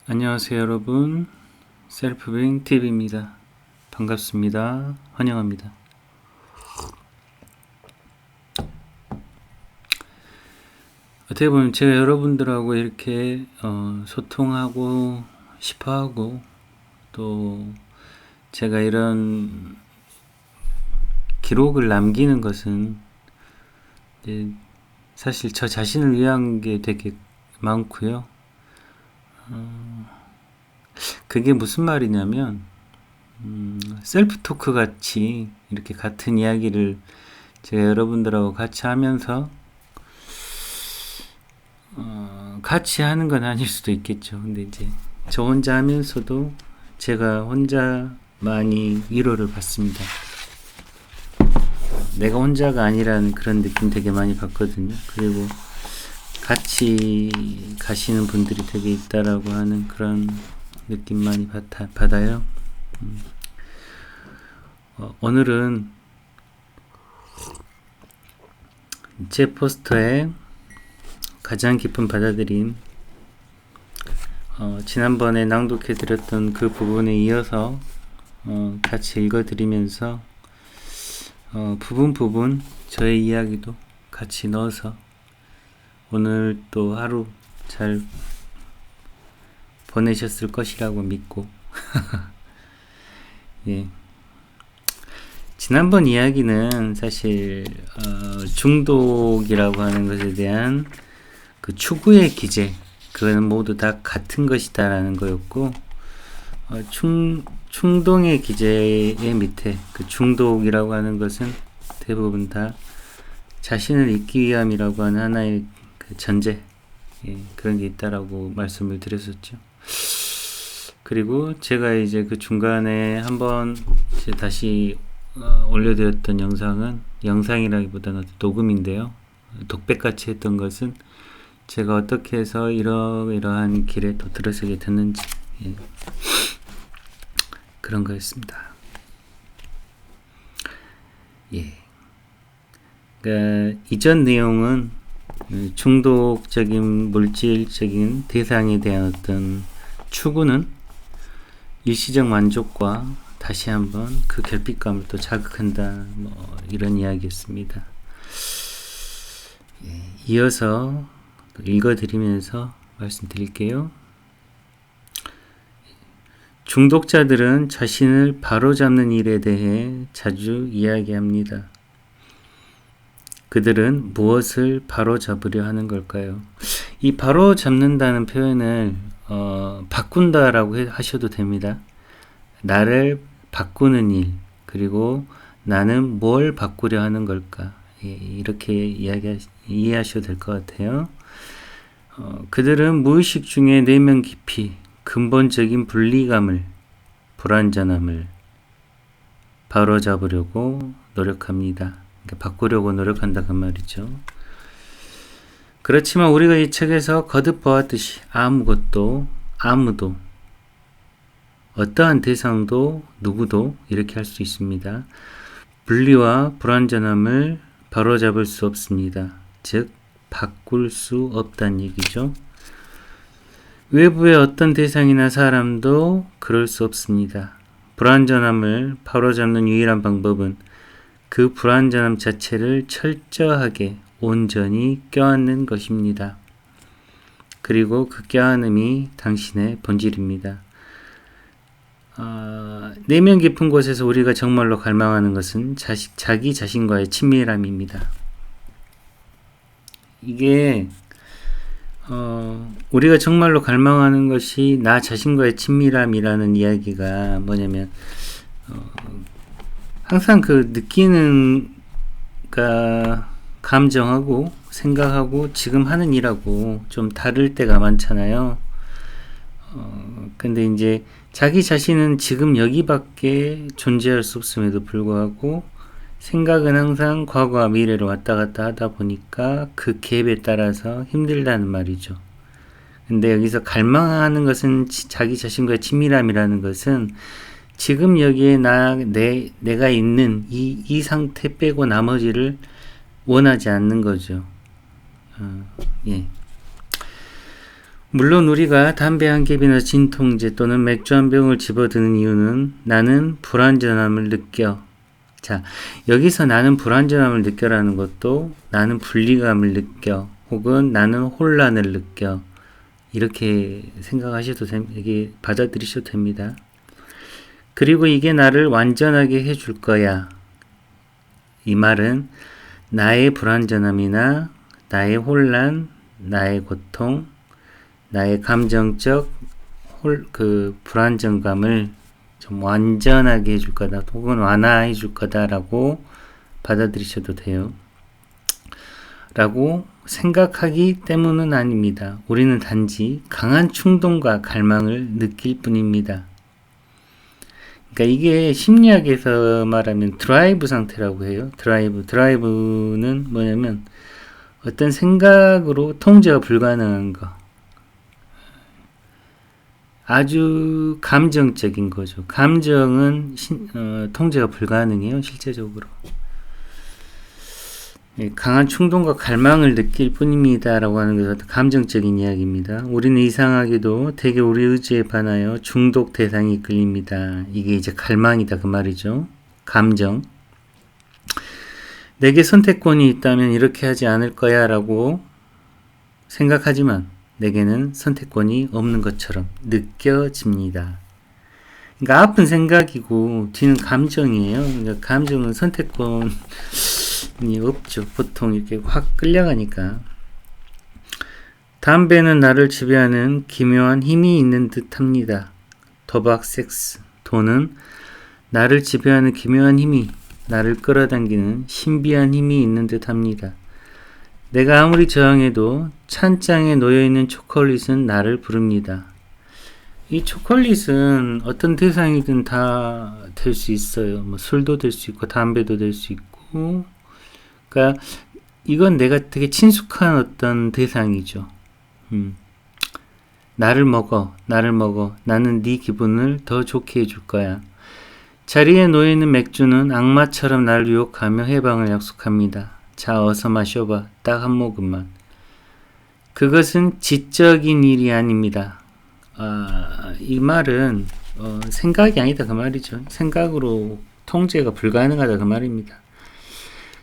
안녕하세요 여러분, 셀프빙 TV입니다. 반갑습니다. 환영합니다. 어떻게 보면 제가 여러분들하고 이렇게 소통하고 싶어하고, 또 제가 이런 기록을 남기는 것은 이제 사실 저 자신을 위한 게 되게 많고요. 그게 무슨 말이냐면, 셀프 토크 같이 이렇게 같은 이야기를 제가 여러분들하고 같이 하면서 같이 하는 건 아닐 수도 있겠죠. 근데 이제 저 혼자 하면서도 제가 혼자 많이 위로를 받습니다. 내가 혼자가 아니라는 그런 느낌 되게 많이 받거든요. 그리고 같이 가시는 분들이 되게 있다라고 하는 그런 느낌 많이 받아요. 오늘은 제 포스터에 가장 깊은 받아들임, 지난번에 낭독해드렸던 그 부분에 이어서 같이 읽어드리면서 부분 저의 이야기도 같이 넣어서 오늘 또 하루 잘 보내셨을 것이라고 믿고 예. 지난번 이야기는 사실 중독이라고 하는 것에 대한 그 추구의 기제, 그거는 모두 다 같은 것이다라는 거였고, 충동의 기제의 밑에 그 중독이라고 하는 것은 대부분 다 자신을 잊기 위함이라고 하는 하나의 그 전제, 그런 게 있다라고 말씀을 드렸었죠. 그리고 제가 이제 그 중간에 한번 이제 다시 올려드렸던 영상이라기보다는 녹음인데요. 독백같이 했던 것은 제가 어떻게 해서 이러한 길에 또 들어서게 됐는지, 그런 거였습니다. 그러니까 이전 내용은 중독적인 물질적인 대상에 대한 어떤 추구는 일시적 만족과 다시 한번 그 결핍감을 또 자극한다, 이런 이야기였습니다. 이어서 읽어드리면서 말씀드릴게요. 중독자들은 자신을 바로잡는 일에 대해 자주 이야기합니다. 그들은 무엇을 바로잡으려 하는 걸까요? 이 바로잡는다는 표현을 바꾼다라고 하셔도 됩니다. 나를 바꾸는 일, 그리고 나는 뭘 바꾸려 하는 걸까? 이렇게 이해하셔도 될 것 같아요. 그들은 무의식 중에 내면 깊이 근본적인 분리감을, 불완전함을 바로잡으려고 노력합니다. 그러니까 바꾸려고 노력한다 그 말이죠. 그렇지만 우리가 이 책에서 거듭 보았듯이 아무도, 어떠한 대상도 누구도 이렇게 할 수 있습니다. 분리와 불완전함을 바로잡을 수 없습니다. 즉 바꿀 수 없다는 얘기죠. 외부의 어떤 대상이나 사람도 그럴 수 없습니다. 불완전함을 바로잡는 유일한 방법은 그 불완전함 자체를 철저하게 온전히 껴안는 것입니다. 그리고 그 껴안음이 당신의 본질입니다. 내면 깊은 곳에서 우리가 정말로 갈망하는 것은 자기 자신과의 친밀함입니다. 이게 우리가 정말로 갈망하는 것이 나 자신과의 친밀함이라는 이야기가 뭐냐면, 항상 그 느끼는, 감정하고 생각하고 지금 하는 일하고 좀 다를 때가 많잖아요. 근데 이제 자기 자신은 지금 여기밖에 존재할 수 없음에도 불구하고 생각은 항상 과거와 미래로 왔다 갔다 하다 보니까 그 갭에 따라서 힘들다는 말이죠. 근데 여기서 갈망하는 것은 자기 자신과의 친밀함이라는 것은 지금 여기에 내가 있는 이 상태 빼고 나머지를 원하지 않는 거죠. 물론 우리가 담배 한 갭이나 진통제 또는 맥주 한 병을 집어드는 이유는 나는 불완전함을 느껴. 자, 여기서 나는 불완전함을 느껴라는 것도 나는 분리감을 느껴 혹은 나는 혼란을 느껴 이렇게 생각하셔도 이게 받아들이셔도 됩니다. 그리고 이게 나를 완전하게 해줄 거야. 이 말은 나의 불완전함이나 나의 혼란, 나의 고통, 나의 감정적 불안정감을 좀 완전하게 해줄 거다 혹은 완화해 줄 거다라고 받아들이셔도 돼요. 라고 생각하기 때문은 아닙니다. 우리는 단지 강한 충동과 갈망을 느낄 뿐입니다. 그러니까 이게 심리학에서 말하면 드라이브 상태라고 해요. 드라이브는 뭐냐면 어떤 생각으로 통제가 불가능한 거. 아주 감정적인 거죠. 감정은 통제가 불가능해요. 실제적으로. 강한 충동과 갈망을 느낄 뿐입니다. 라고 하는 것은 감정적인 이야기입니다. 우리는 이상하게도 대개 우리 의지에 반하여 중독 대상이 이끌립니다. 이게 이제 갈망이다 그 말이죠. 감정. 내게 선택권이 있다면 이렇게 하지 않을 거야 라고 생각하지만 내게는 선택권이 없는 것처럼 느껴집니다. 그러니까 앞은 생각이고 뒤는 감정이에요. 그러니까 감정은 선택권이 없죠. 보통 이렇게 확 끌려가니까. 담배는 나를 지배하는 기묘한 힘이 있는 듯 합니다. 도박, 섹스, 돈은 나를 지배하는 기묘한 힘이 나를 끌어당기는 신비한 힘이 있는 듯 합니다. 내가 아무리 저항해도 찬장에 놓여있는 초콜릿은 나를 부릅니다. 이 초콜릿은 어떤 대상이든 다 될 수 있어요. 뭐 술도 될 수 있고 담배도 될 수 있고 그러니까 이건 내가 되게 친숙한 어떤 대상이죠. 나를 먹어. 나는 네 기분을 더 좋게 해줄 거야. 자리에 놓여있는 맥주는 악마처럼 나를 유혹하며 해방을 약속합니다. 자, 어서 마셔봐. 딱 한 모금만. 그것은 지적인 일이 아닙니다. 이 말은 생각이 아니다 그 말이죠. 생각으로 통제가 불가능하다 그 말입니다.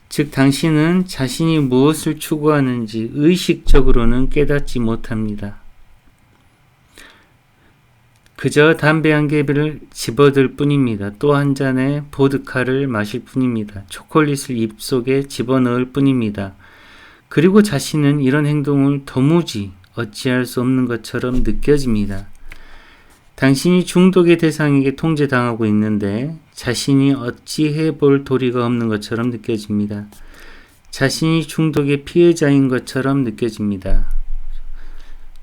즉 당신은 자신이 무엇을 추구하는지 의식적으로는 깨닫지 못합니다. 그저 담배 한 개를 집어들 뿐입니다. 또 한 잔의 보드카를 마실 뿐입니다. 초콜릿을 입속에 집어넣을 뿐입니다. 그리고 자신은 이런 행동을 도무지 어찌할 수 없는 것처럼 느껴집니다. 당신이 중독의 대상에게 통제당하고 있는데 자신이 어찌해 볼 도리가 없는 것처럼 느껴집니다. 자신이 중독의 피해자인 것처럼 느껴집니다.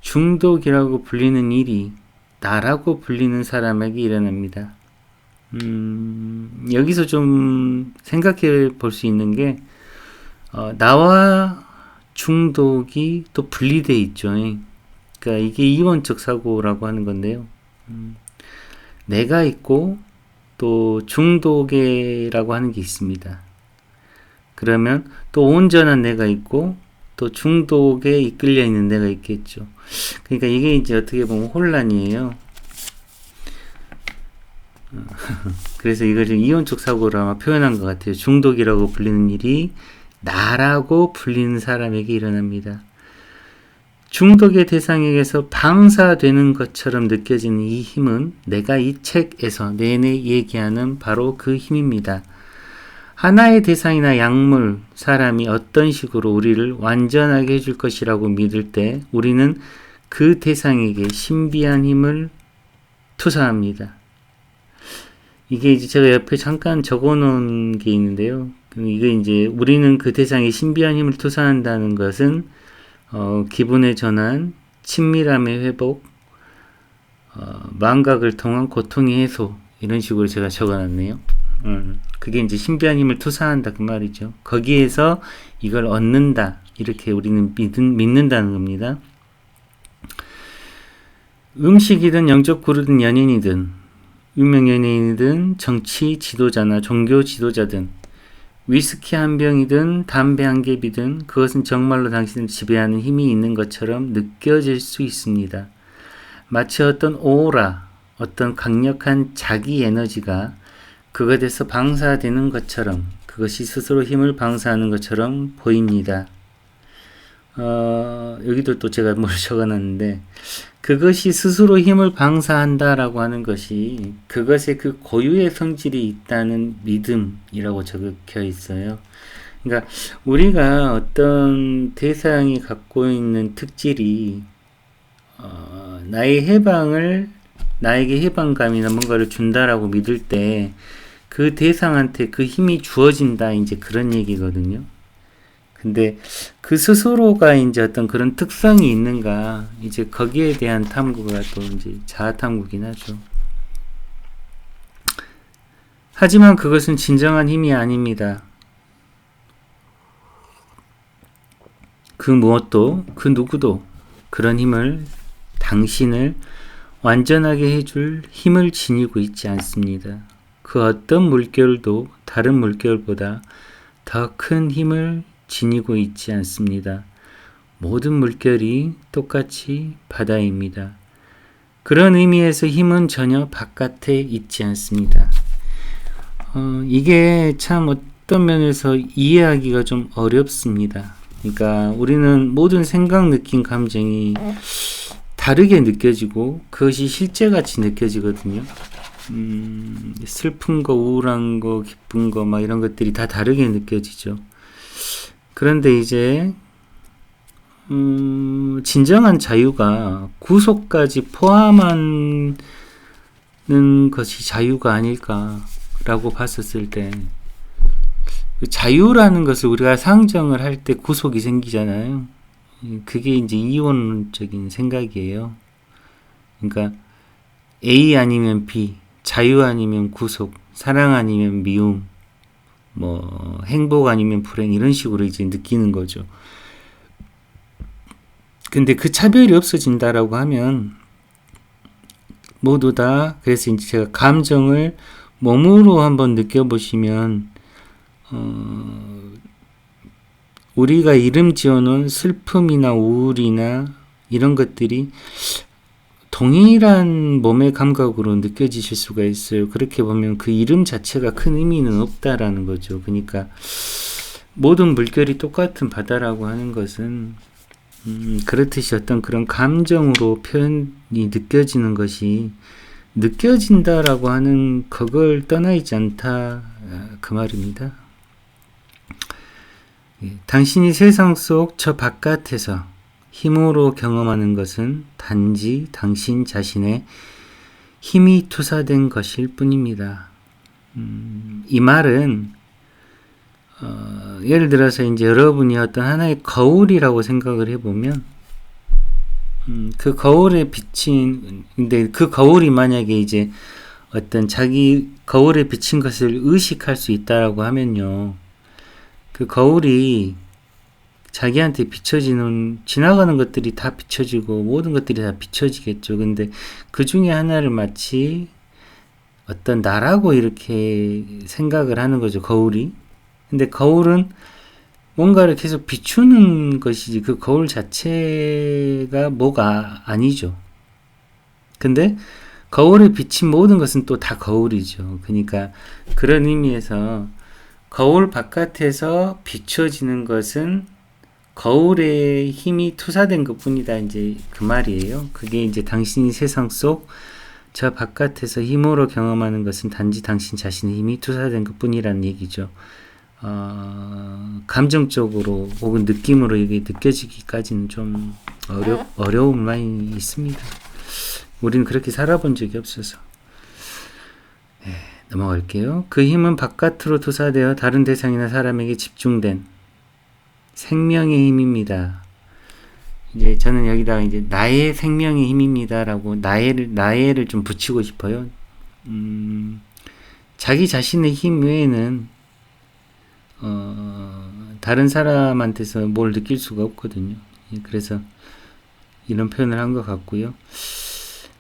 중독이라고 불리는 일이 나라고 불리는 사람에게 일어납니다. 여기서 좀 생각해 볼 수 있는 게 나와 중독이 또 분리되어 있죠. 그러니까 이게 이원적 사고라고 하는 건데요. 내가 있고 또 중독이라고 하는 게 있습니다. 그러면 또 온전한 내가 있고 또 중독에 이끌려 있는 내가 있겠죠. 그러니까 이게 이제 어떻게 보면 혼란이에요. 그래서 이걸 좀 이원적 사고로 아마 표현한 것 같아요. 중독이라고 불리는 일이 나라고 불리는 사람에게 일어납니다. 중독의 대상에게서 방사되는 것처럼 느껴지는 이 힘은 내가 이 책에서 내내 얘기하는 바로 그 힘입니다. 하나의 대상이나 약물, 사람이 어떤 식으로 우리를 완전하게 해줄 것이라고 믿을 때 우리는 그 대상에게 신비한 힘을 투사합니다. 이게 이제 제가 옆에 잠깐 적어 놓은 게 있는데요. 이게 이제 우리는 그 대상에 신비한 힘을 투사한다는 것은 기분의 전환, 친밀함의 회복, 망각을 통한 고통의 해소 이런 식으로 제가 적어놨네요. 그게 이제 신비한 힘을 투사한다 그 말이죠. 거기에서 이걸 얻는다 이렇게 우리는 믿는다는 겁니다. 음식이든 영적 구루든 연인이든 유명 연예인이든 정치 지도자나 종교 지도자든 위스키 한 병이든 담배 한 갭이든 그것은 정말로 당신을 지배하는 힘이 있는 것처럼 느껴질 수 있습니다. 마치 어떤 오라, 어떤 강력한 자기 에너지가 그것에서 방사되는 것처럼, 그것이 스스로 힘을 방사하는 것처럼 보입니다. 여기도 또 제가 뭘 적어놨는데, 그것이 스스로 힘을 방사한다라고 하는 것이 그것의 그 고유의 성질이 있다는 믿음이라고 적혀 있어요. 그러니까 우리가 어떤 대상이 갖고 있는 특질이 나에게 해방감이나 뭔가를 준다라고 믿을 때 그 대상한테 그 힘이 주어진다, 이제 그런 얘기거든요. 근데 그 스스로가 이제 어떤 그런 특성이 있는가, 이제 거기에 대한 탐구가 또 이제 자아 탐구긴 하죠. 하지만 그것은 진정한 힘이 아닙니다. 그 무엇도, 그 누구도 그런 힘을, 당신을 완전하게 해줄 힘을 지니고 있지 않습니다. 그 어떤 물결도 다른 물결보다 더 큰 힘을 지니고 있지 않습니다. 모든 물결이 똑같이 바다입니다. 그런 의미에서 힘은 전혀 바깥에 있지 않습니다. 이게 참 어떤 면에서 이해하기가 좀 어렵습니다. 그러니까 우리는 모든 생각, 느낌, 감정이 다르게 느껴지고 그것이 실제같이 느껴지거든요. 슬픈 거, 우울한 거, 기쁜 거, 막 이런 것들이 다 다르게 느껴지죠. 그런데 이제 진정한 자유가 구속까지 포함하는 것이 자유가 아닐까라고 봤었을 때, 자유라는 것을 우리가 상정을 할 때 구속이 생기잖아요. 그게 이제 이원적인 생각이에요. 그러니까 A 아니면 B, 자유 아니면 구속, 사랑 아니면 미움, 뭐 행복 아니면 불행, 이런 식으로 이제 느끼는 거죠. 근데 그 차별이 없어진다라고 하면 모두 다, 그래서 이제 제가 감정을 몸으로 한번 느껴보시면 우리가 이름 지어놓은 슬픔이나 우울이나 이런 것들이 동일한 몸의 감각으로 느껴지실 수가 있어요. 그렇게 보면 그 이름 자체가 큰 의미는 없다라는 거죠. 그러니까 모든 물결이 똑같은 바다라고 하는 것은 그렇듯이 어떤 그런 감정으로 표현이 느껴지는 것이 느껴진다라고 하는 그걸 떠나 있지 않다, 그 말입니다. 당신이 세상 속 저 바깥에서 힘으로 경험하는 것은 단지 당신 자신의 힘이 투사된 것일 뿐입니다. 이 말은 예를 들어서 이제 여러분이 어떤 하나의 거울이라고 생각을 해보면 그 거울에 비친, 근데 그 거울이 만약에 이제 어떤 자기 거울에 비친 것을 의식할 수 있다라고 하면요, 그 거울이 자기한테 비춰지는, 지나가는 것들이 다 비춰지고 모든 것들이 다 비춰지겠죠. 근데 그 중에 하나를 마치 어떤 나라고 이렇게 생각을 하는 거죠, 거울이. 근데 거울은 뭔가를 계속 비추는 것이지 그 거울 자체가 뭐가 아니죠. 근데 거울에 비친 모든 것은 또 다 거울이죠. 그러니까 그런 의미에서 거울 바깥에서 비춰지는 것은 거울의 힘이 투사된 것 뿐이다, 이제 그 말이에요. 그게 이제 당신이 세상 속 저 바깥에서 힘으로 경험하는 것은 단지 당신 자신의 힘이 투사된 것 뿐이라는 얘기죠. 감정적으로 혹은 느낌으로 이게 느껴지기까지는 좀 어려운 많이 있습니다. 우리는 그렇게 살아본 적이 없어서. 넘어갈게요. 그 힘은 바깥으로 투사되어 다른 대상이나 사람에게 집중된 생명의 힘입니다. 이제 저는 여기다가 이제 나의 생명의 힘입니다라고 나의를 좀 붙이고 싶어요. 자기 자신의 힘 외에는 다른 사람한테서 뭘 느낄 수가 없거든요. 그래서 이런 표현을 한 것 같고요.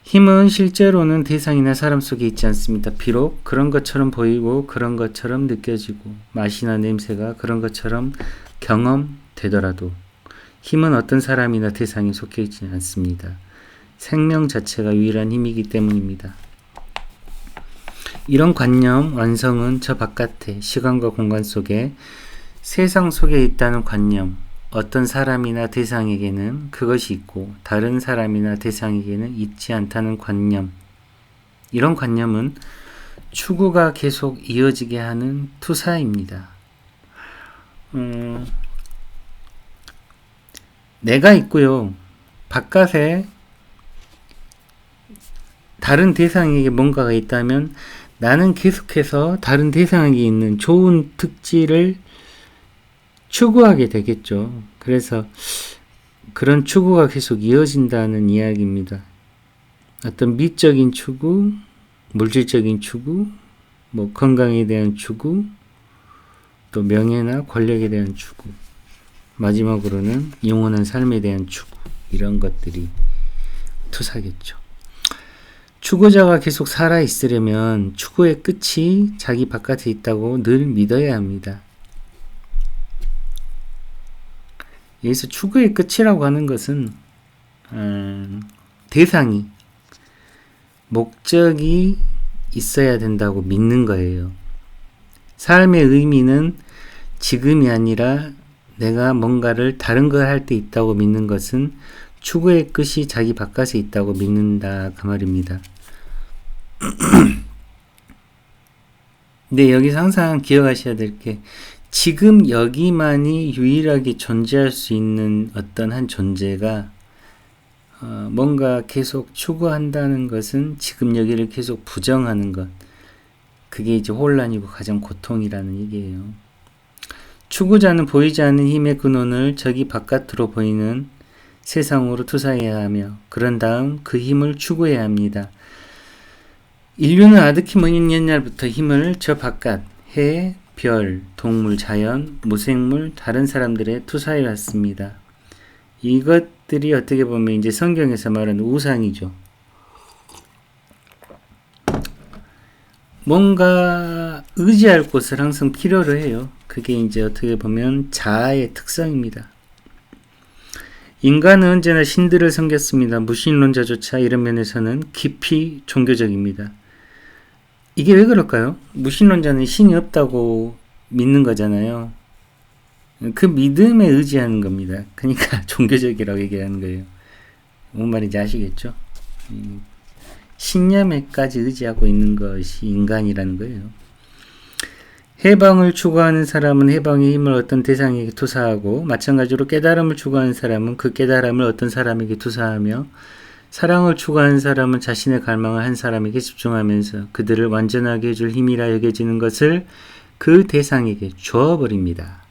힘은 실제로는 대상이나 사람 속에 있지 않습니다. 비록 그런 것처럼 보이고 그런 것처럼 느껴지고 맛이나 냄새가 그런 것처럼 경험되더라도 힘은 어떤 사람이나 대상에 속해 있지 않습니다. 생명 자체가 유일한 힘이기 때문입니다. 이런 관념, 완성은 저 바깥에 시간과 공간 속에 세상 속에 있다는 관념, 어떤 사람이나 대상에게는 그것이 있고 다른 사람이나 대상에게는 있지 않다는 관념. 이런 관념은 추구가 계속 이어지게 하는 투사입니다. 내가 있고요. 바깥에 다른 대상에게 뭔가가 있다면 나는 계속해서 다른 대상에게 있는 좋은 특질을 추구하게 되겠죠. 그래서 그런 추구가 계속 이어진다는 이야기입니다. 어떤 미적인 추구, 물질적인 추구, 건강에 대한 추구, 또 명예나 권력에 대한 추구, 마지막으로는 영원한 삶에 대한 추구, 이런 것들이 투사겠죠. 추구자가 계속 살아있으려면 추구의 끝이 자기 바깥에 있다고 늘 믿어야 합니다. 여기서 추구의 끝이라고 하는 것은 대상이, 목적이 있어야 된다고 믿는 거예요. 삶의 의미는 지금이 아니라 내가 뭔가를 다른 걸 할 때 있다고 믿는 것은 추구의 끝이 자기 바깥에 있다고 믿는다, 그 말입니다. 근데 여기서 항상 기억하셔야 될 게, 지금 여기만이 유일하게 존재할 수 있는 어떤 한 존재가 뭔가 계속 추구한다는 것은 지금 여기를 계속 부정하는 것, 그게 이제 혼란이고 가장 고통이라는 얘기예요. 추구자는 보이지 않는 힘의 근원을 저기 바깥으로 보이는 세상으로 투사해야 하며 그런 다음 그 힘을 추구해야 합니다. 인류는 아득히 먼 옛날부터 힘을 저 바깥, 해, 별, 동물, 자연, 무생물, 다른 사람들에 투사해 왔습니다. 이것들이 어떻게 보면 이제 성경에서 말하는 우상이죠. 뭔가 의지할 곳을 항상 필요로 해요. 그게 이제 어떻게 보면 자아의 특성입니다. 인간은 언제나 신들을 섬겼습니다. 무신론자조차 이런 면에서는 깊이 종교적입니다. 이게 왜 그럴까요? 무신론자는 신이 없다고 믿는 거잖아요. 그 믿음에 의지하는 겁니다. 그러니까 종교적이라고 얘기하는 거예요. 뭔 말인지 아시겠죠? 신념에까지 의지하고 있는 것이 인간이라는 거예요. 해방을 추구하는 사람은 해방의 힘을 어떤 대상에게 투사하고, 마찬가지로 깨달음을 추구하는 사람은 그 깨달음을 어떤 사람에게 투사하며, 사랑을 추구하는 사람은 자신의 갈망을 한 사람에게 집중하면서 그들을 완전하게 해줄 힘이라 여겨지는 것을 그 대상에게 주어버립니다.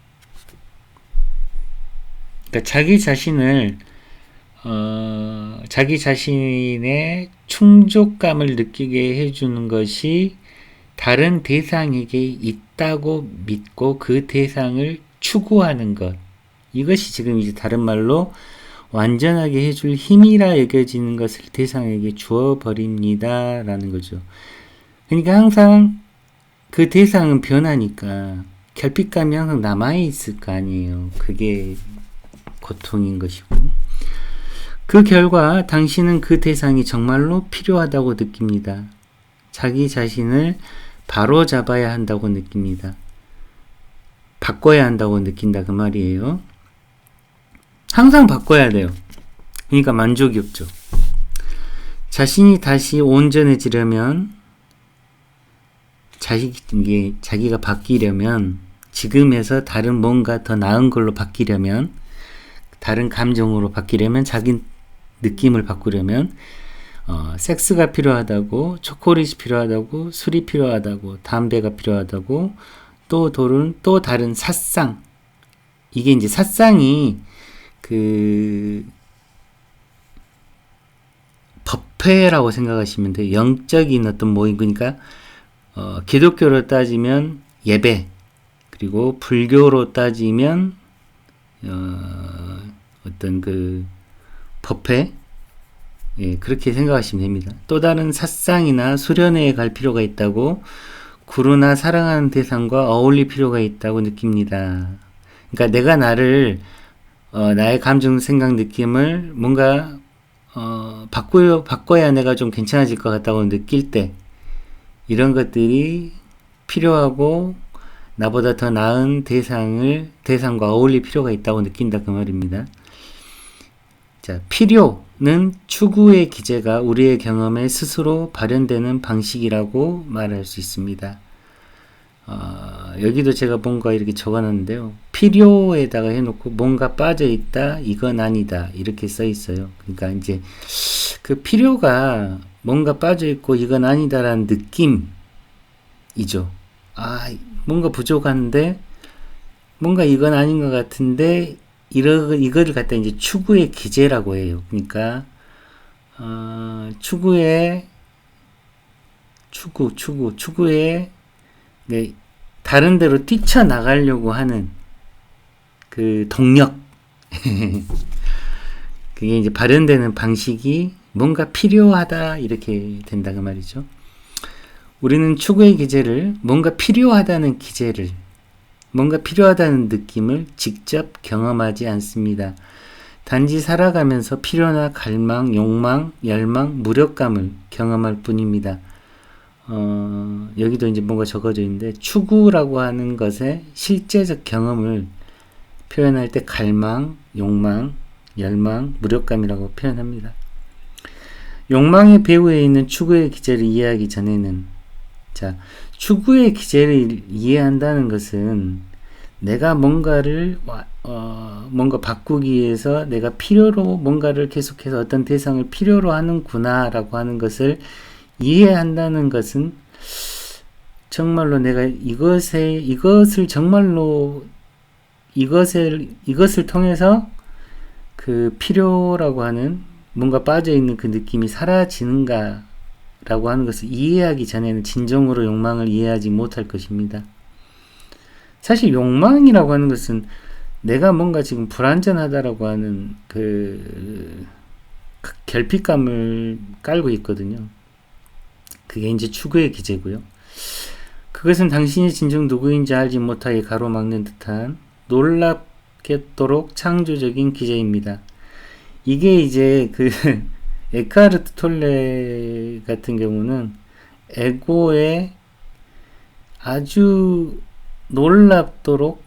그러니까 자기 자신을 자기 자신의 충족감을 느끼게 해주는 것이 다른 대상에게 있다고 믿고 그 대상을 추구하는 것, 이것이 지금 이제 다른 말로 완전하게 해줄 힘이라 여겨지는 것을 대상에게 주어버립니다 라는 거죠. 그러니까 항상 그 대상은 변하니까 결핍감이 항상 남아있을 거 아니에요. 그게 고통인 것이고, 그 결과 당신은 그 대상이 정말로 필요하다고 느낍니다. 자기 자신을 바로잡아야 한다고 느낍니다. 바꿔야 한다고 느낀다, 그 말이에요. 항상 바꿔야 돼요. 그러니까 만족이 없죠. 자신이 다시 온전해지려면, 자기가 바뀌려면, 지금에서 다른 뭔가 더 나은 걸로 바뀌려면, 다른 감정으로 바뀌려면, 자기 느낌을 바꾸려면 섹스가 필요하다고, 초콜릿이 필요하다고, 술이 필요하다고, 담배가 필요하다고, 또 다른 사상, 이게 이제 사상이 그 법회라고 생각하시면 돼요. 영적인 어떤 모임, 그러니까 기독교로 따지면 예배, 그리고 불교로 따지면 어떤 그 법회, 예, 그렇게 생각하시면 됩니다. 또 다른 사상이나 수련회에 갈 필요가 있다고 구루나 사랑하는 대상과 어울릴 필요가 있다고 느낍니다. 그러니까 내가 나의 감정, 생각, 느낌을 뭔가 바꿔야 내가 좀 괜찮아질 것 같다고 느낄 때 이런 것들이 필요하고 나보다 더 나은 대상과 어울릴 필요가 있다고 느낀다 그 말입니다. 자, 필요는 추구의 기제가 우리의 경험에 스스로 발현되는 방식이라고 말할 수 있습니다. 여기도 제가 뭔가 이렇게 적어놨는데요. 필요에다가 해놓고 뭔가 빠져있다, 이건 아니다 이렇게 써있어요. 그러니까 이제 그 필요가 뭔가 빠져있고 이건 아니다라는 느낌이죠. 뭔가 부족한데 뭔가 이건 아닌 것 같은데 이거를 갖다 이제 추구의 기제라고 해요. 그러니까 추구의 네, 다른 데로 뛰쳐나가려고 하는 그 동력 그게 이제 발현되는 방식이 뭔가 필요하다 이렇게 된다 그 말이죠. 우리는 추구의 기제를 뭔가 필요하다는 느낌을 직접 경험하지 않습니다. 단지 살아가면서 필요나 갈망, 욕망, 열망, 무력감을 경험할 뿐입니다. 여기도 이제 뭔가 적어져 있는데 추구라고 하는 것의 실제적 경험을 표현할 때 갈망, 욕망, 열망, 무력감이라고 표현합니다. 욕망의 배후에 있는 추구의 기제를 이해하기 전에는 추구의 기제를 이해한다는 것은 내가 뭔가 바꾸기 위해서 내가 필요로 뭔가를 계속해서 어떤 대상을 필요로 하는구나 라고 하는 것을 이해한다는 것은 정말로 내가 이것을 통해서 그 필요라고 하는 뭔가 빠져있는 그 느낌이 사라지는가 라고 하는 것을 이해하기 전에는 진정으로 욕망을 이해하지 못할 것입니다. 사실 욕망이라고 하는 것은 내가 뭔가 지금 불안전하다라고 하는 그 결핍감을 깔고 있거든요. 그게 이제 추구의 기제고요. 그것은 당신이 진정 누구인지 알지 못하게 가로막는 듯한 놀랍게도록 창조적인 기제입니다. 이게 이제 에크하르트 톨레 같은 경우는 에고의 아주 놀랍도록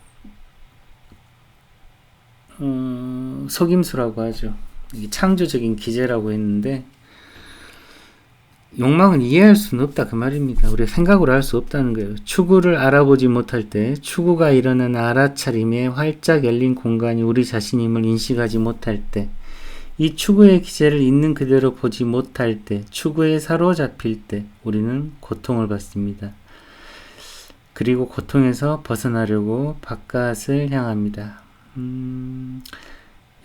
속임수라고 하죠. 이게 창조적인 기제라고 했는데 욕망은 이해할 수는 없다 그 말입니다. 우리가 생각으로 할 수 없다는 거예요. 추구를 알아보지 못할 때 추구가 일어나는 알아차림에 활짝 열린 공간이 우리 자신임을 인식하지 못할 때 이 추구의 기제를 있는 그대로 보지 못할 때 추구에 사로잡힐 때 우리는 고통을 받습니다. 그리고 고통에서 벗어나려고 바깥을 향합니다.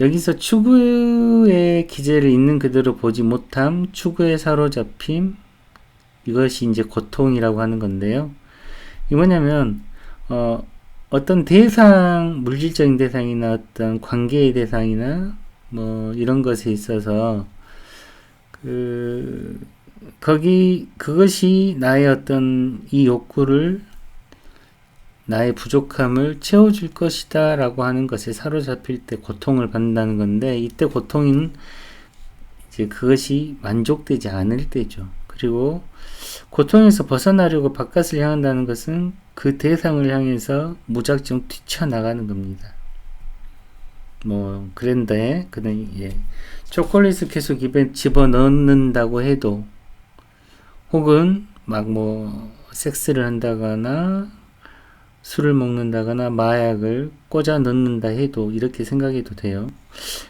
여기서 추구의 기제를 있는 그대로 보지 못함, 추구에 사로잡힘, 이것이 이제 고통이라고 하는 건데요. 이게 뭐냐면 어떤 대상, 물질적인 대상이나 어떤 관계의 대상이나 이런 것에 있어서 그것이 나의 어떤 이 욕구를, 나의 부족함을 채워줄 것이다 라고 하는 것에 사로잡힐 때 고통을 받는다는 건데, 이때 고통은 이제 그것이 만족되지 않을 때죠. 그리고 고통에서 벗어나려고 바깥을 향한다는 것은 그 대상을 향해서 무작정 뛰쳐나가는 겁니다. 그런데 그는 초콜릿을 계속 입에 집어넣는다고 해도, 혹은 섹스를 한다거나 술을 먹는다거나 마약을 꽂아 넣는다 해도 이렇게 생각해도 돼요.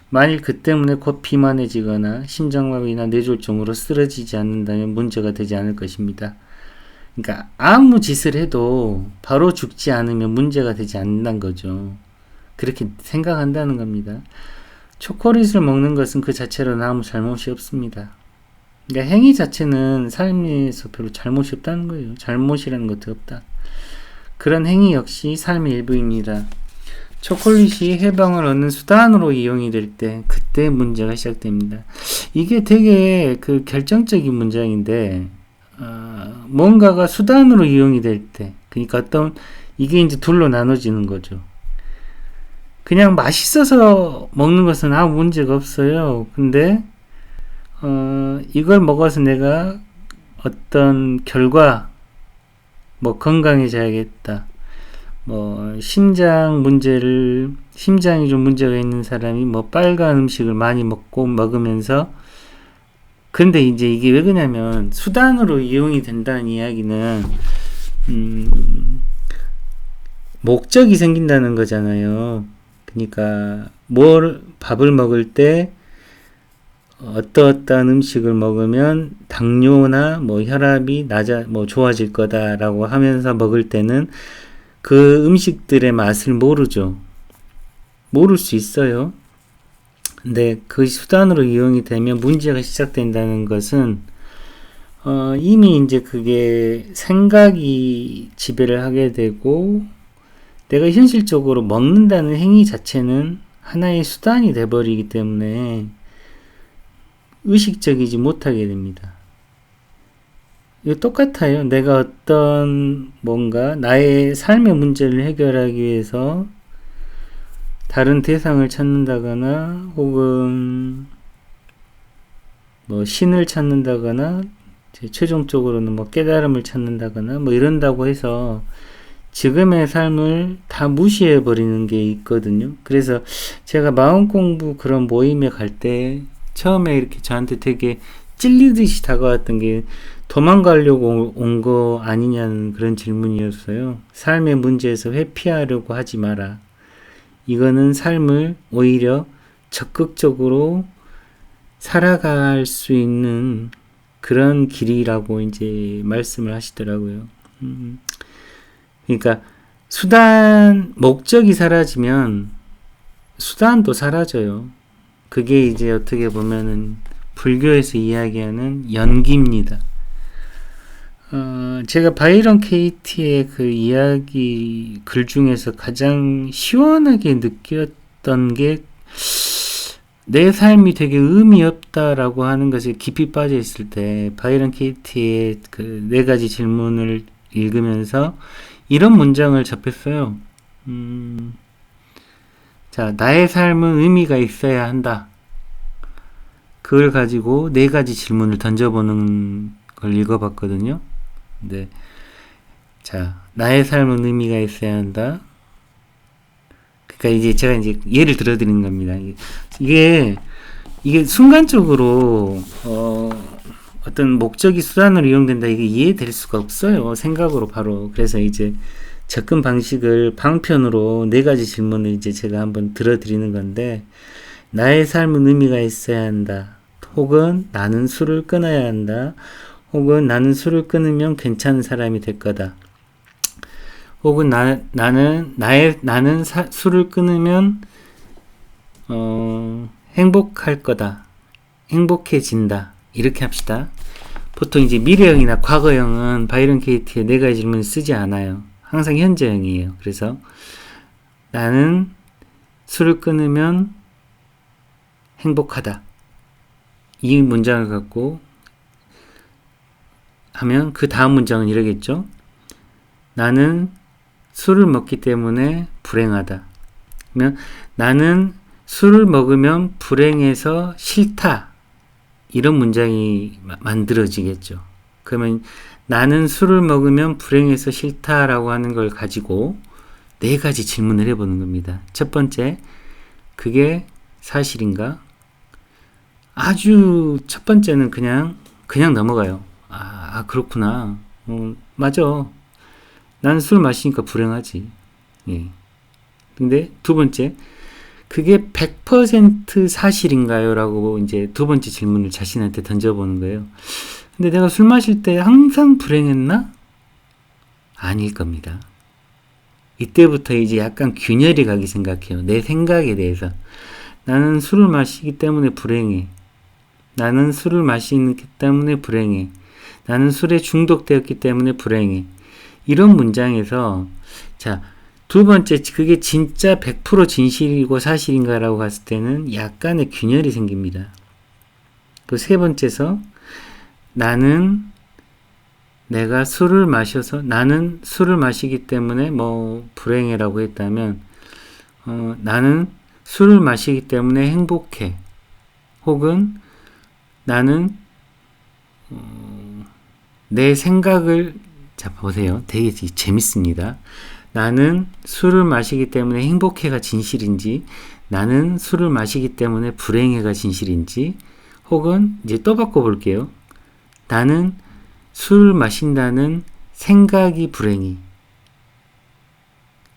만일 그 때문에 곧 비만해지거나 심장마비나 뇌졸중으로 쓰러지지 않는다면 문제가 되지 않을 것입니다. 그러니까 아무 짓을 해도 바로 죽지 않으면 문제가 되지 않는다는 거죠. 그렇게 생각한다는 겁니다. 초콜릿을 먹는 것은 그 자체로는 아무 잘못이 없습니다. 그러니까 행위 자체는 삶에서 별로 잘못이 없다는 거예요. 잘못이라는 것도 없다. 그런 행위 역시 삶의 일부입니다. 초콜릿이 해방을 얻는 수단으로 이용이 될 때 그때 문제가 시작됩니다. 이게 되게 그 결정적인 문장인데, 뭔가가 수단으로 이용이 될 때, 그러니까 어떤, 이게 이제 둘로 나눠지는 거죠. 그냥 맛있어서 먹는 것은 아무 문제가 없어요. 근데, 이걸 먹어서 내가 어떤 결과, 뭐 건강해져야겠다. 뭐 심장이 좀 문제가 있는 사람이 뭐 빨간 음식을 많이 먹으면서, 근데 이제 이게 왜 그러냐면 수단으로 이용이 된다는 이야기는 목적이 생긴다는 거잖아요. 그러니까 밥을 먹을 때 어떠한 음식을 먹으면 당뇨나 뭐 혈압이 좋아질 거다라고 하면서 먹을 때는 그 음식들의 맛을 모르죠. 모를 수 있어요. 근데 그 수단으로 이용이 되면 문제가 시작된다는 것은 이미 이제 그게 생각이 지배를 하게 되고, 내가 현실적으로 먹는다는 행위 자체는 하나의 수단이 돼버리기 때문에 의식적이지 못하게 됩니다. 이거 똑같아요. 내가 어떤 뭔가 나의 삶의 문제를 해결하기 위해서 다른 대상을 찾는다거나 혹은 뭐 신을 찾는다거나 최종적으로는 뭐 깨달음을 찾는다거나 뭐 이런다고 해서 지금의 삶을 다 무시해 버리는 게 있거든요. 그래서 제가 마음 공부 그런 모임에 갈 때 처음에 이렇게 저한테 되게 찔리듯이 다가왔던 게 도망가려고 온 거 아니냐는 그런 질문이었어요. 삶의 문제에서 회피하려고 하지 마라. 이거는 삶을 오히려 적극적으로 살아갈 수 있는 그런 길이라고 이제 말씀을 하시더라고요. 그러니까 목적이 사라지면 수단도 사라져요. 그게 이제 어떻게 보면은 불교에서 이야기하는 연기입니다. 제가 바이런 케이티의 그 이야기 글 중에서 가장 시원하게 느꼈던 게, 내 삶이 되게 의미 없다라고 하는 것에 깊이 빠져 있을 때 바이런 케이티의 그 4가지 질문을 읽으면서 이런 문장을 접했어요. 자, 나의 삶은 의미가 있어야 한다. 그걸 가지고 4가지 질문을 던져보는 걸 읽어봤거든요. 네. 자, 나의 삶은 의미가 있어야 한다. 그러니까 이제 제가 이제 예를 들어드리는 겁니다. 이게 순간적으로 어떤 목적이 수단으로 이용된다, 이게 이해될 수가 없어요. 생각으로 바로. 그래서 이제 접근 방식을 방편으로 4가지 질문을 이제 제가 한번 들어드리는 건데, 나의 삶은 의미가 있어야 한다. 혹은 나는 술을 끊어야 한다. 혹은 나는 술을 끊으면 괜찮은 사람이 될 거다. 혹은 나는 술을 끊으면 행복할 거다. 행복해진다. 이렇게 합시다. 보통 이제 미래형이나 과거형은 바이런 케이티의 4가지 질문을 쓰지 않아요. 항상 현재형이에요. 그래서 나는 술을 끊으면 행복하다. 이 문장을 갖고 하면 그 다음 문장은 이러겠죠. 나는 술을 먹기 때문에 불행하다. 그러면 나는 술을 먹으면 불행해서 싫다. 이런 문장이 만들어지겠죠. 그러면 나는 술을 먹으면 불행해서 싫다라고 하는 걸 가지고 4가지 질문을 해보는 겁니다. 첫 번째, 그게 사실인가? 아주 첫 번째는 그냥 넘어가요. 그렇구나. 맞아. 난 술 마시니까 불행하지. 예. 근데 두 번째, 그게 100% 사실인가요? 라고 이제 2번째 질문을 자신한테 던져보는 거예요. 근데 내가 술 마실 때 항상 불행했나? 아닐 겁니다. 이때부터 이제 약간 균열이 가기 생각해요. 내 생각에 대해서. 나는 술을 마시기 때문에 불행해. 나는 술을 마시기 때문에 불행해. 나는 술에 중독되었기 때문에 불행해. 이런 문장에서, 자, 2번째, 그게 진짜 100% 진실이고 사실인가라고 봤을 때는 약간의 균열이 생깁니다. 그 세 번째서 내가 술을 마셔서 나는 술을 마시기 때문에 뭐 불행해라고 했다면 나는 술을 마시기 때문에 행복해. 혹은 나는 내 생각을 자 보세요. 되게 재밌습니다. 나는 술을 마시기 때문에 행복해가 진실인지 나는 술을 마시기 때문에 불행해가 진실인지 혹은 이제 또 바꿔볼게요. 나는 술을 마신다는 생각이 불행이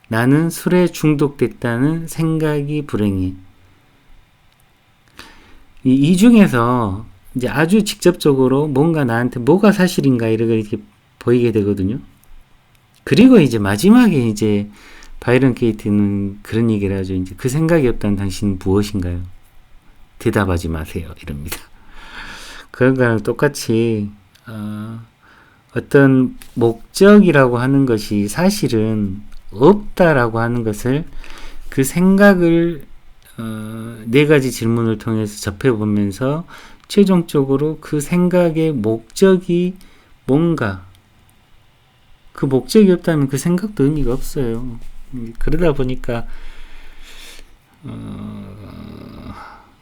나는 술에 중독됐다는 생각이 불행이 이 중에서 이제 아주 직접적으로 뭔가 나한테 뭐가 사실인가 이렇게 보이게 되거든요. 그리고 이제 마지막에 이제 바이런 케이티는 그런 얘기를 하죠. 이제 그 생각이 없다는 당신은 무엇인가요? 대답하지 마세요. 이럽니다. 그런 거랑 똑같이 어떤 목적이라고 하는 것이 사실은 없다라고 하는 것을 그 생각을 네 가지 질문을 통해서 접해보면서 최종적으로 그 생각의 목적이 뭔가 그 목적이 없다면 그 생각도 의미가 없어요. 그러다 보니까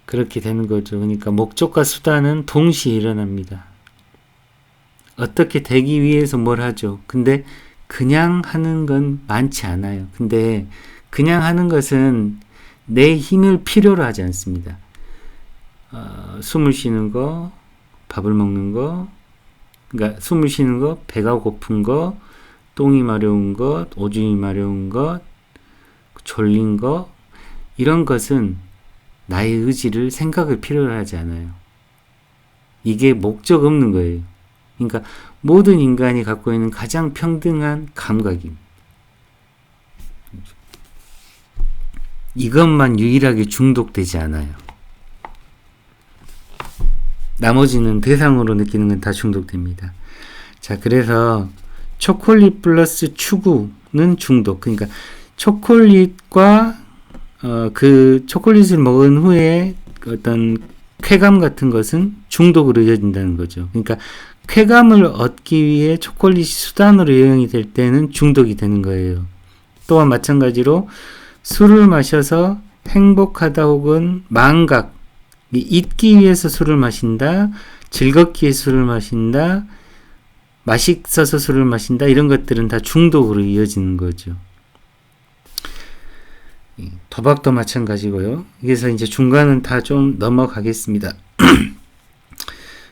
그렇게 되는 거죠. 그러니까 목적과 수단은 동시에 일어납니다. 어떻게 되기 위해서 뭘 하죠. 근데 그냥 하는 건 많지 않아요. 근데 그냥 하는 것은 내 힘을 필요로 하지 않습니다. 숨을 쉬는 거, 밥을 먹는 거, 그러니까 숨을 쉬는 거, 배가 고픈 거, 똥이 마려운 것, 오줌이 마려운 것, 졸린 거, 이런 것은 나의 의지를, 생각을 필요로 하지 않아요. 이게 목적 없는 거예요. 그러니까 모든 인간이 갖고 있는 가장 평등한 감각입니다. 이것만 유일하게 중독되지 않아요. 나머지는 대상으로 느끼는 건 다 중독됩니다. 자, 그래서 초콜릿 플러스 추구는 중독. 그러니까 초콜릿과 그 초콜릿을 먹은 후에 어떤 쾌감 같은 것은 중독으로 이어진다는 거죠. 그러니까 쾌감을 얻기 위해 초콜릿이 수단으로 이용이 될 때는 중독이 되는 거예요. 또한 마찬가지로 술을 마셔서 행복하다 혹은 망각, 잊기 위해서 술을 마신다, 즐겁기 위해서 술을 마신다, 맛있어서 술을 마신다, 이런 것들은 다 중독으로 이어지는 거죠. 도박도 마찬가지고요. 그래서 이제 중간은 다 좀 넘어가겠습니다.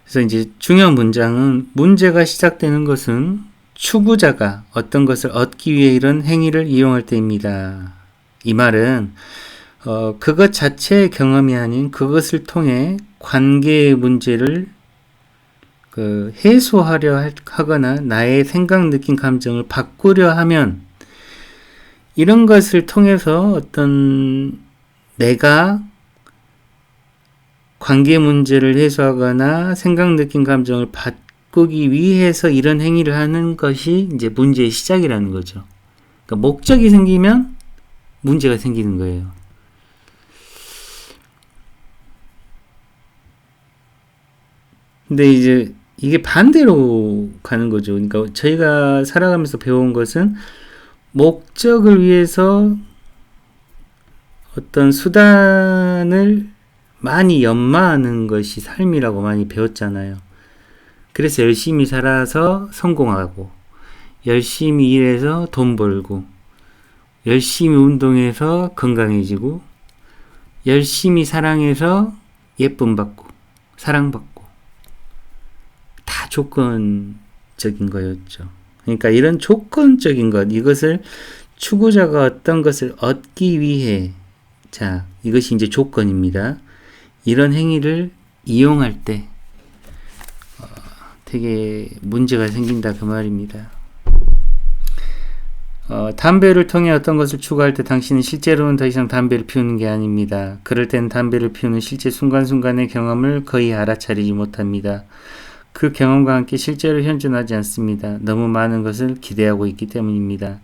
그래서 이제 중요한 문장은 문제가 시작되는 것은 추구자가 어떤 것을 얻기 위해 이런 행위를 이용할 때입니다. 이 말은 그것 자체의 경험이 아닌 그것을 통해 관계의 문제를 해소하려 하거나 나의 생각, 느낀 감정을 바꾸려 하면 이런 것을 통해서 어떤 내가 관계 문제를 해소하거나 생각, 느낀 감정을 바꾸기 위해서 이런 행위를 하는 것이 이제 문제의 시작이라는 거죠. 그러니까 목적이 생기면 문제가 생기는 거예요. 근데 이제 이게 반대로 가는 거죠. 그러니까 저희가 살아가면서 배운 것은 목적을 위해서 어떤 수단을 많이 연마하는 것이 삶이라고 많이 배웠잖아요. 그래서 열심히 살아서 성공하고, 열심히 일해서 돈 벌고, 열심히 운동해서 건강해지고, 열심히 사랑해서 예쁨 받고, 사랑받고, 다 조건적인 거였죠. 그러니까 이런 조건적인 것, 이것을 추구자가 어떤 것을 얻기 위해, 자, 이것이 이제 조건입니다. 이런 행위를 이용할 때 되게 문제가 생긴다 그 말입니다. 담배를 통해 어떤 것을 추구할 때 당신은 실제로는 더 이상 담배를 피우는 게 아닙니다. 그럴 땐 담배를 피우는 실제 순간순간의 경험을 거의 알아차리지 못합니다. 그 경험과 함께 실제로 현존하지 않습니다. 너무 많은 것을 기대하고 있기 때문입니다.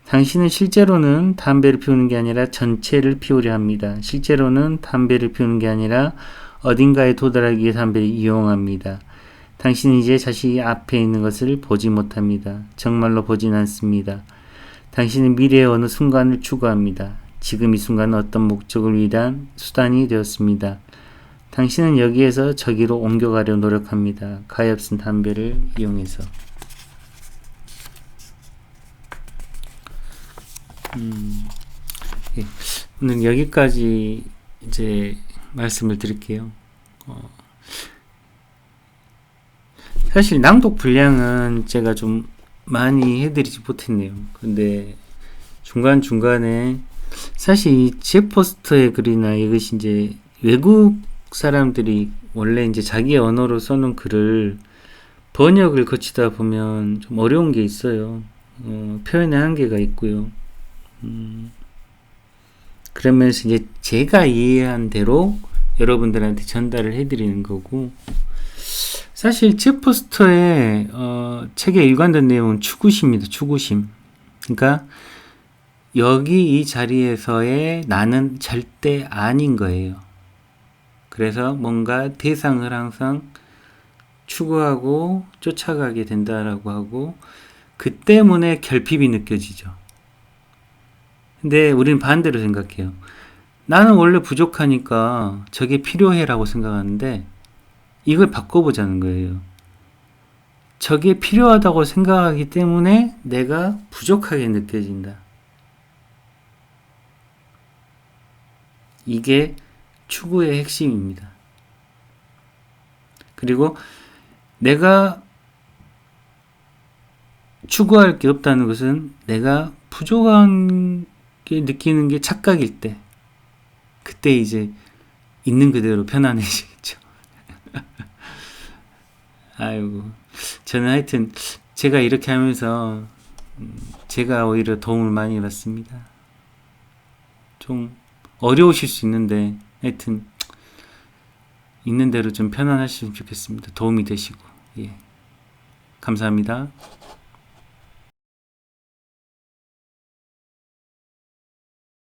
당신은 실제로는 담배를 피우는 게 아니라 전체를 피우려 합니다. 실제로는 담배를 피우는 게 아니라 어딘가에 도달하기 위해 담배를 이용합니다. 당신은 이제 자신이 앞에 있는 것을 보지 못합니다. 정말로 보진 않습니다. 당신은 미래의 어느 순간을 추구합니다. 지금 이 순간은 어떤 목적을 위한 수단이 되었습니다. 당신은 여기에서 저기로 옮겨가려 노력합니다. 가엾은 담배를 이용해서. 예. 오늘 여기까지 이제 말씀을 드릴게요. 사실 낭독 분량은 제가 좀 많이 해드리지 못했네요. 근데 중간중간에 사실 이 제포스터의 글이나 이것이 이제 외국 사람들이 원래 이제 자기 언어로 써놓은 글을 번역을 거치다 보면 좀 어려운 게 있어요. 표현의 한계가 있고요. 그러면서 이제 제가 이해한 대로 여러분들한테 전달을 해드리는 거고, 사실 제포스터의 책에 일관된 내용은 추구심입니다. 추구심. 그러니까 여기 이 자리에서의 나는 절대 아닌 거예요. 그래서 뭔가 대상을 항상 추구하고 쫓아가게 된다라고 하고, 그 때문에 결핍이 느껴지죠. 근데 우리는 반대로 생각해요. 나는 원래 부족하니까 저게 필요해라고 생각하는데 이걸 바꿔보자는 거예요. 저게 필요하다고 생각하기 때문에 내가 부족하게 느껴진다. 이게 추구의 핵심입니다. 그리고 내가 추구할 게 없다는 것은 내가 부족한 게 느끼는 게 착각일 때, 그때 이제 있는 그대로 편안해지겠죠. 아이고, 저는 하여튼 제가 이렇게 하면서 제가 오히려 도움을 많이 받습니다. 좀 어려우실 수 있는데 하여튼 있는 대로 좀 편안하시면 좋겠습니다. 도움이 되시고. 예. 감사합니다.